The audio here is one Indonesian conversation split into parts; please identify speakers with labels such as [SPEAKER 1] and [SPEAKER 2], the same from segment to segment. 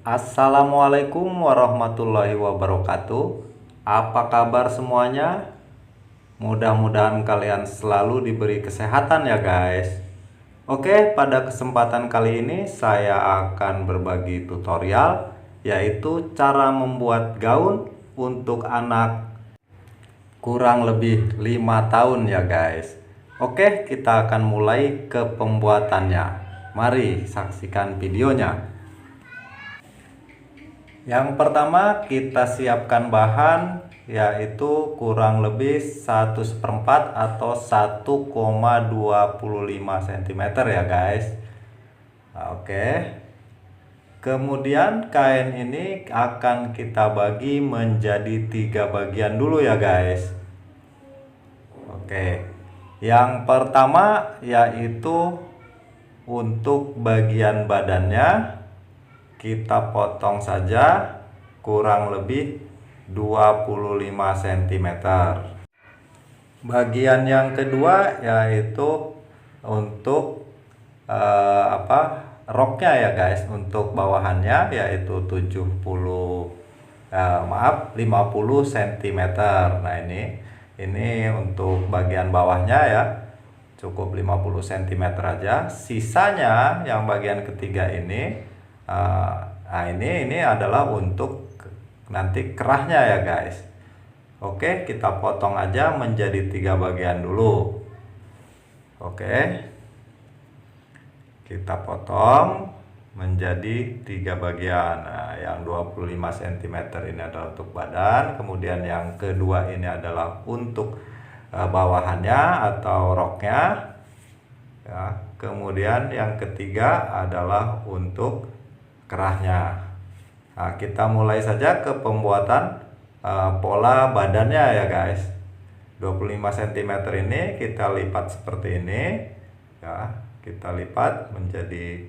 [SPEAKER 1] Assalamualaikum warahmatullahi wabarakatuh. Apa kabar semuanya? Mudah-mudahan kalian selalu diberi kesehatan ya guys. Oke, pada kesempatan kali ini saya akan berbagi tutorial, yaitu cara membuat gaun untuk anak kurang lebih 5 tahun ya guys. Oke, kita akan mulai ke pembuatannya. Mari saksikan videonya. Yang pertama kita siapkan bahan, yaitu kurang lebih 1/4 atau 1,25 cm ya guys. Oke. Kemudian kain ini akan kita bagi menjadi 3 bagian dulu ya guys. Oke. Yang pertama yaitu untuk bagian badannya kita potong saja kurang lebih 25 cm. Bagian yang kedua yaitu untuk roknya ya guys. Untuk bawahannya yaitu 50 cm. Nah ini untuk bagian bawahnya ya, cukup 50 cm aja. Sisanya yang bagian ketiga ini ini adalah untuk nanti kerahnya ya guys. Oke, kita potong aja menjadi 3 bagian dulu. Oke, kita potong menjadi 3 bagian. Nah, yang 25 cm ini adalah untuk badan, kemudian yang kedua ini adalah untuk bawahannya atau roknya ya. Kemudian yang ketiga adalah untuk kerahnya. Nah, kita mulai saja ke pembuatan pola badannya ya guys. 25 cm ini kita lipat seperti ini ya. Kita lipat menjadi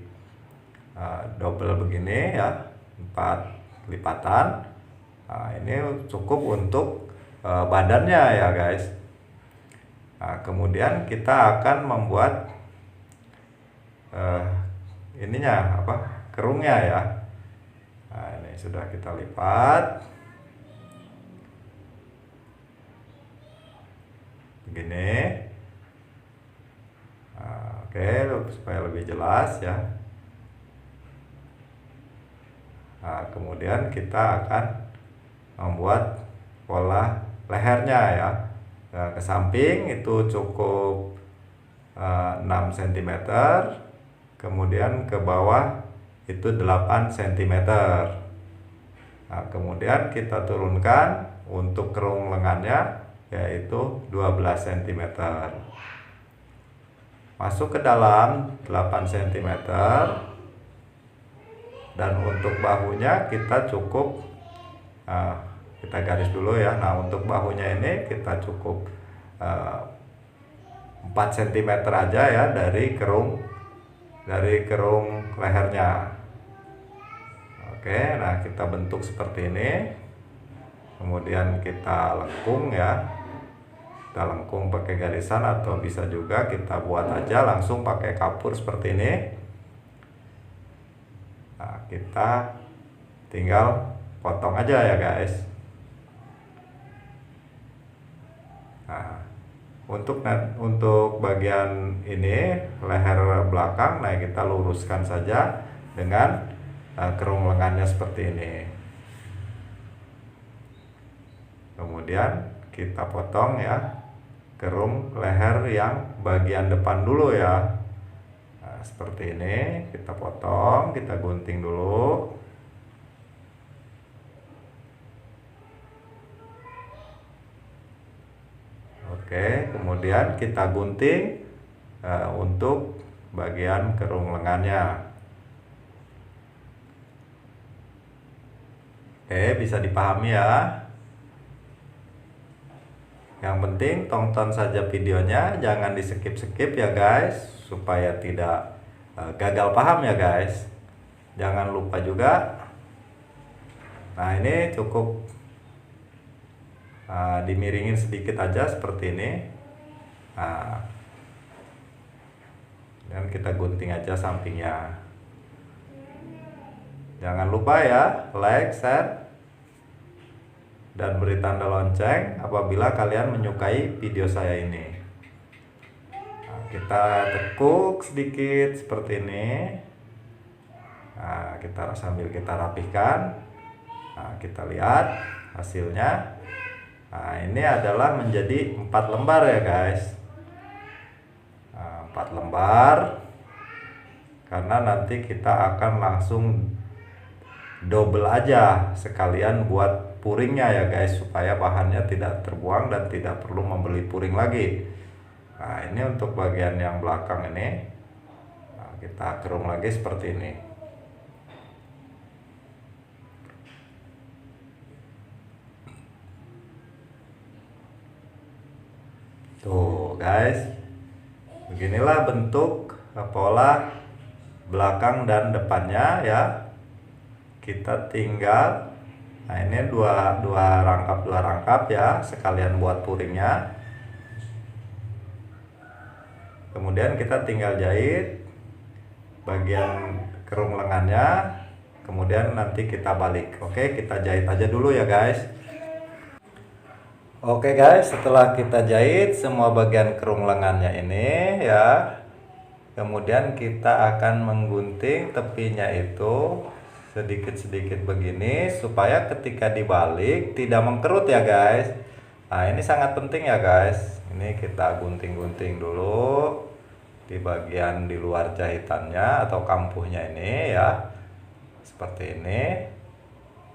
[SPEAKER 1] double begini ya, 4 lipatan. Nah, ini cukup untuk badannya ya guys. Nah, kemudian kita akan membuat kerungnya ya. Nah, ini sudah kita lipat begini. Nah, oke, supaya lebih jelas ya. Nah, kemudian kita akan membuat pola lehernya ya. Nah, ke samping itu cukup 6 cm, kemudian ke bawah itu 8 cm. Nah, kemudian kita turunkan untuk kerung lengannya yaitu 12 cm. Masuk ke dalam 8 cm. Dan untuk bahunya kita cukup kita garis dulu ya. Nah, untuk bahunya ini kita cukup 4 cm aja ya dari kerung lehernya. Oke, nah kita bentuk seperti ini. Kemudian kita lengkung ya. Kita lengkung pakai garisan atau bisa juga kita buat aja langsung pakai kapur seperti ini. Nah, kita tinggal potong aja ya guys. Nah, untuk bagian ini leher belakang, nah kita luruskan saja dengan kerung lengannya seperti ini. Kemudian kita potong ya kerung leher yang bagian depan dulu ya. Nah, seperti ini kita potong, kita gunting dulu. Oke, kemudian kita gunting untuk bagian kerung lengannya. Oke, bisa dipahami ya. Yang penting tonton saja videonya, jangan di skip-skip ya guys, supaya tidak gagal paham ya guys. Jangan lupa juga. Nah, ini cukup dimiringin sedikit aja seperti ini. Nah, dan kita gunting aja sampingnya. Jangan lupa ya, like, share, dan beri tanda lonceng apabila kalian menyukai video saya ini. Nah, kita tekuk sedikit seperti ini. Nah, sambil kita rapihkan. Nah, kita lihat hasilnya. Nah, ini adalah menjadi 4 lembar ya guys. Nah, 4 lembar. Karena nanti kita akan langsung double aja sekalian buat puringnya ya guys, supaya bahannya tidak terbuang dan tidak perlu membeli puring lagi. Nah, ini untuk bagian yang belakang ini. Nah, kita kerung lagi seperti ini. Tuh guys, beginilah bentuk pola belakang dan depannya ya. Kita tinggal, nah ini dua rangkap ya, sekalian buat puringnya. Kemudian kita tinggal jahit bagian kerung lengannya, kemudian nanti kita balik. Oke, kita jahit aja dulu ya guys. Oke guys, setelah kita jahit semua bagian kerung lengannya ini ya, kemudian kita akan menggunting tepinya itu sedikit-sedikit begini supaya ketika dibalik tidak mengkerut ya guys. Nah, ini sangat penting ya guys. Ini kita gunting-gunting dulu di bagian di luar jahitannya atau kampuhnya ini ya. Seperti ini.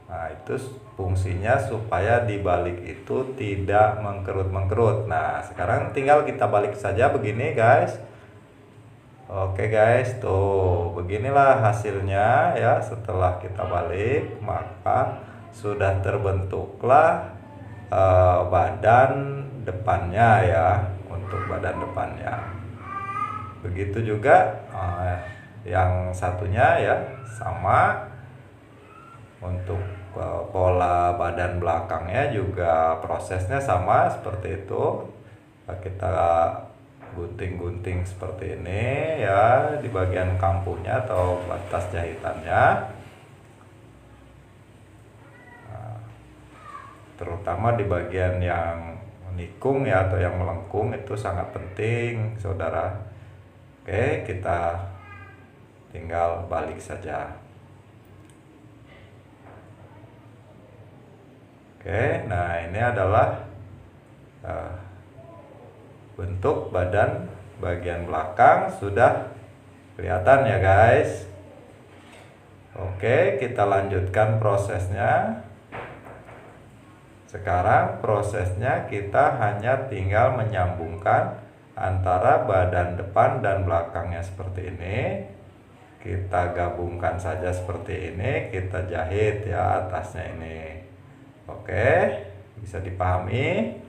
[SPEAKER 1] Nah, itu fungsinya supaya dibalik itu tidak mengkerut-mengkerut. Nah, sekarang tinggal kita balik saja begini guys. Oke guys, tuh beginilah hasilnya ya. Setelah kita balik, maka sudah terbentuklah badan depannya ya, untuk badan depannya. Begitu juga yang satunya ya, sama untuk pola badan belakangnya juga prosesnya sama seperti itu. Kita gunting-gunting seperti ini ya di bagian kampuhnya atau batas jahitannya. Nah, terutama di bagian yang menikung ya atau yang melengkung itu sangat penting saudara. Oke, kita tinggal balik saja. Oke, nah ini adalah bentuk badan bagian belakang sudah kelihatan ya guys. Oke, kita lanjutkan prosesnya. Sekarang prosesnya kita hanya tinggal menyambungkan antara badan depan dan belakangnya seperti ini. Kita gabungkan saja seperti ini, kita jahit ya atasnya ini. Oke, bisa dipahami.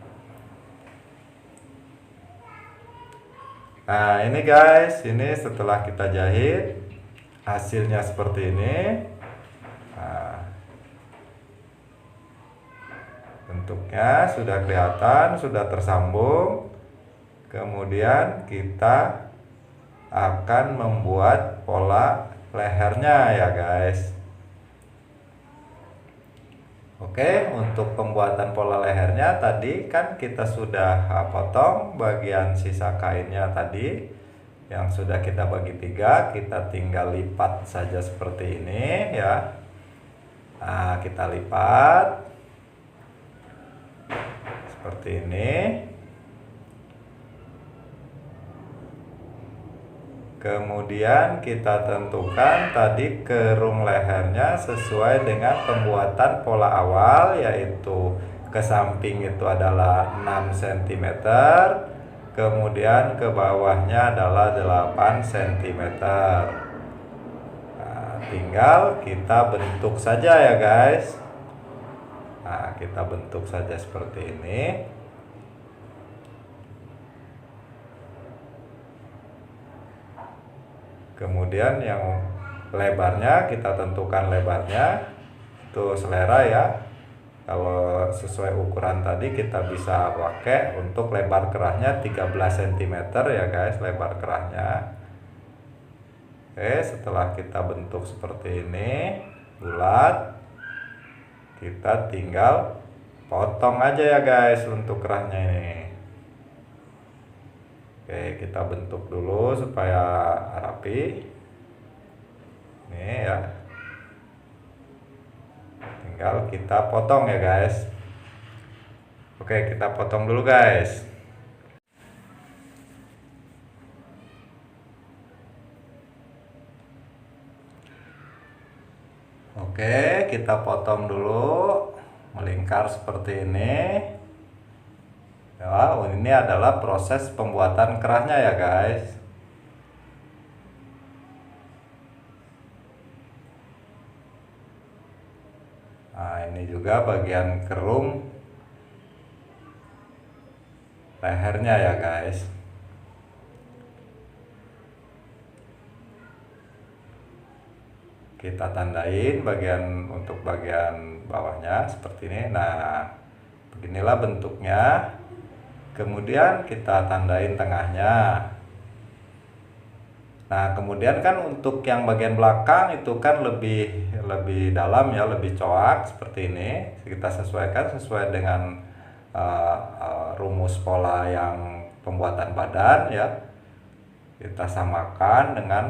[SPEAKER 1] Nah ini guys, ini setelah kita jahit hasilnya seperti ini. Nah, bentuknya sudah kelihatan, sudah tersambung. Kemudian kita akan membuat pola lehernya ya guys. Oke, untuk pembuatan pola lehernya tadi kan kita sudah potong bagian sisa kainnya tadi yang sudah kita bagi 3, kita tinggal lipat saja seperti ini ya. Nah, kita lipat seperti ini. Kemudian kita tentukan tadi kerung lehernya sesuai dengan pembuatan pola awal, yaitu ke samping itu adalah 6 cm, kemudian ke bawahnya adalah 8 cm. Nah, tinggal kita bentuk saja ya guys. Nah, kita bentuk saja seperti ini. Kemudian yang lebarnya kita tentukan lebarnya itu selera ya. Kalau sesuai ukuran tadi kita bisa pakai untuk lebar kerahnya 13 cm ya guys, lebar kerahnya. Oke, setelah kita bentuk seperti ini, bulat. Kita tinggal potong aja ya guys untuk kerahnya ini. Oke, kita bentuk dulu supaya rapi. Nih ya. Tinggal kita potong ya guys. Oke, kita potong dulu guys. Oke, kita potong dulu melingkar seperti ini. Ya, ini adalah proses pembuatan kerahnya ya guys. Nah, ini juga bagian kerung lehernya ya guys. Kita tandain untuk bagian bawahnya seperti ini. Nah, beginilah bentuknya. Kemudian kita tandain tengahnya. Nah, kemudian kan untuk yang bagian belakang itu kan lebih dalam ya, lebih coak seperti ini. Kita sesuaikan sesuai dengan rumus pola yang pembuatan badan ya. Kita samakan dengan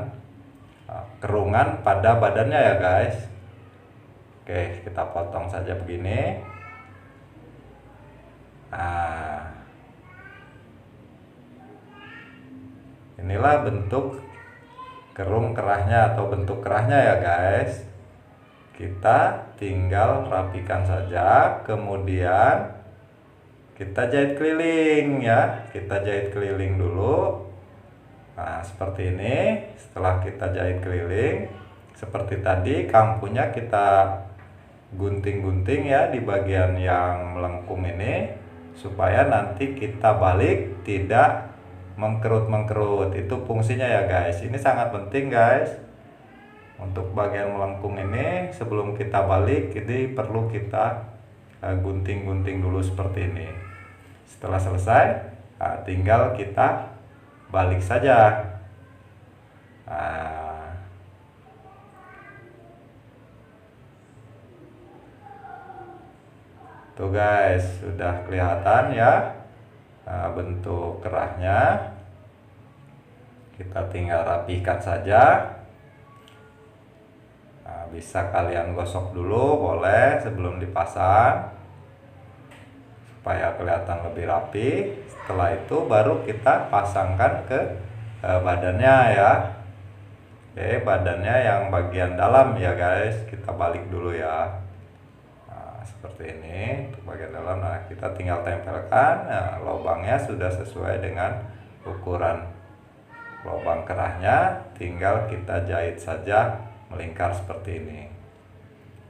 [SPEAKER 1] kerungan pada badannya ya guys. Oke, kita potong saja begini. Nah, inilah bentuk kerung kerahnya atau bentuk kerahnya ya guys. Kita tinggal rapikan saja, kemudian kita jahit keliling ya. Kita jahit keliling dulu. Nah, seperti ini. Setelah kita jahit keliling seperti tadi, kampunya kita gunting-gunting ya di bagian yang melengkung ini, supaya nanti kita balik tidak mengkerut-mengkerut. Itu fungsinya ya guys. Ini sangat penting guys. Untuk bagian melengkung ini sebelum kita balik, ini perlu kita gunting-gunting dulu seperti ini. Setelah selesai, tinggal kita balik saja. Nah, tuh guys, sudah kelihatan ya bentuk kerahnya. Kita tinggal rapikan saja. Nah, bisa kalian gosok dulu boleh sebelum dipasang supaya kelihatan lebih rapi. Setelah itu baru kita pasangkan ke badannya ya. Oke, badannya yang bagian dalam ya guys, kita balik dulu ya. Nah, seperti ini untuk bagian dalam. Nah, kita tinggal tempelkan. Nah, lubangnya sudah sesuai dengan ukuran lubang kerahnya, tinggal kita jahit saja melingkar seperti ini.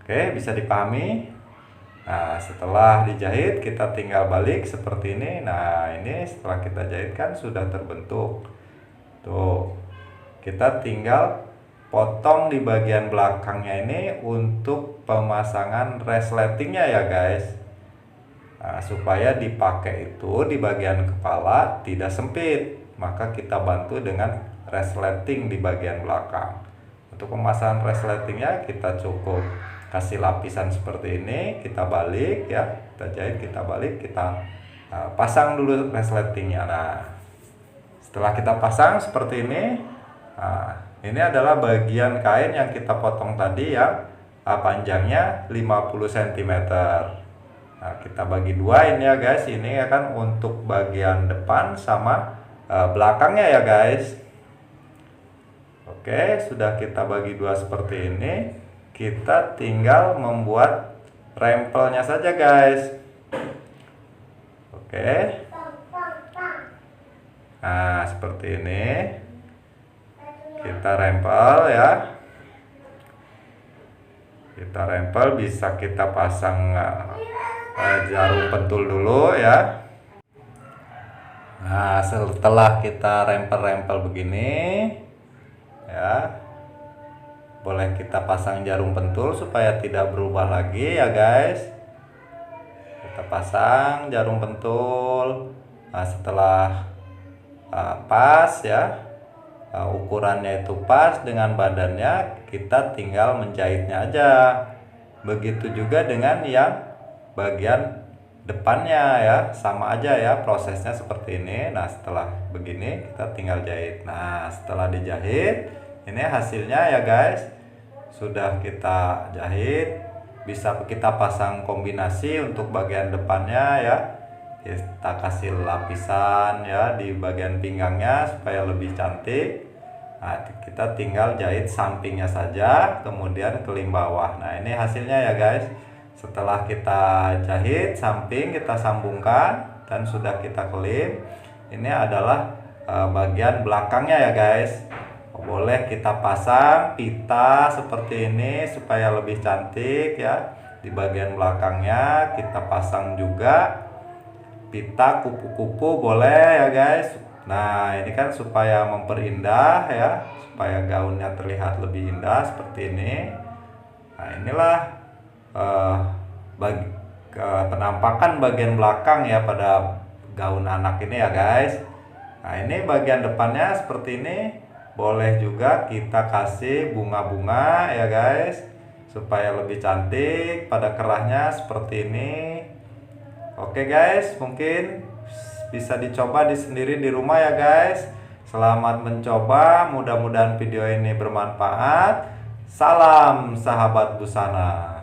[SPEAKER 1] Oke, bisa dipahami. Nah, setelah dijahit kita tinggal balik seperti ini. Nah, ini setelah kita jahit kan sudah terbentuk. Tuh, kita tinggal potong di bagian belakangnya ini untuk pemasangan resletingnya ya guys. Nah, supaya dipakai itu di bagian kepala tidak sempit, maka kita bantu dengan resleting di bagian belakang. Untuk pemasangan resletingnya kita cukup kasih lapisan seperti ini, kita balik ya, kita jahit, kita balik, kita pasang dulu resletingnya. Nah, setelah kita pasang seperti ini, nah, ini adalah bagian kain yang kita potong tadi yang panjangnya 50 cm. Nah, kita bagi dua ini ya guys. Ini akan untuk bagian depan sama belakangnya ya guys. Oke, sudah kita bagi dua seperti ini. Kita tinggal membuat rempelnya saja guys. Oke. Nah, seperti ini. Kita rempel ya. Kita rempel, bisa kita pasang jarum pentul dulu ya. Nah, setelah kita rempel-rempel begini ya, boleh kita pasang jarum pentul supaya tidak berubah lagi ya guys. Kita pasang jarum pentul. Nah, setelah pas ya, ukurannya itu pas dengan badannya, kita tinggal menjahitnya aja. Begitu juga dengan yang bagian depannya ya, sama aja ya prosesnya seperti ini. Nah setelah begini kita tinggal jahit. Nah setelah dijahit, ini hasilnya ya guys, sudah kita jahit. Bisa kita pasang kombinasi untuk bagian depannya ya, kita kasih lapisan ya di bagian pinggangnya supaya lebih cantik. Nah kita tinggal jahit sampingnya saja, kemudian kelim bawah. Nah ini hasilnya ya guys. Setelah kita jahit samping, kita sambungkan dan sudah kita kelim, ini adalah bagian belakangnya ya guys. Boleh kita pasang pita seperti ini supaya lebih cantik ya. Di bagian belakangnya kita pasang juga pita kupu-kupu, boleh ya guys. Nah ini kan supaya memperindah ya, supaya gaunnya terlihat lebih indah seperti ini. Nah inilah penampakan bagian belakang ya pada gaun anak ini ya guys. Nah ini bagian depannya seperti ini. Boleh juga kita kasih bunga-bunga ya guys, supaya lebih cantik pada kerahnya seperti ini. Oke guys, mungkin bisa dicoba sendiri di rumah ya guys. Selamat mencoba, mudah-mudahan video ini bermanfaat. Salam sahabat busana.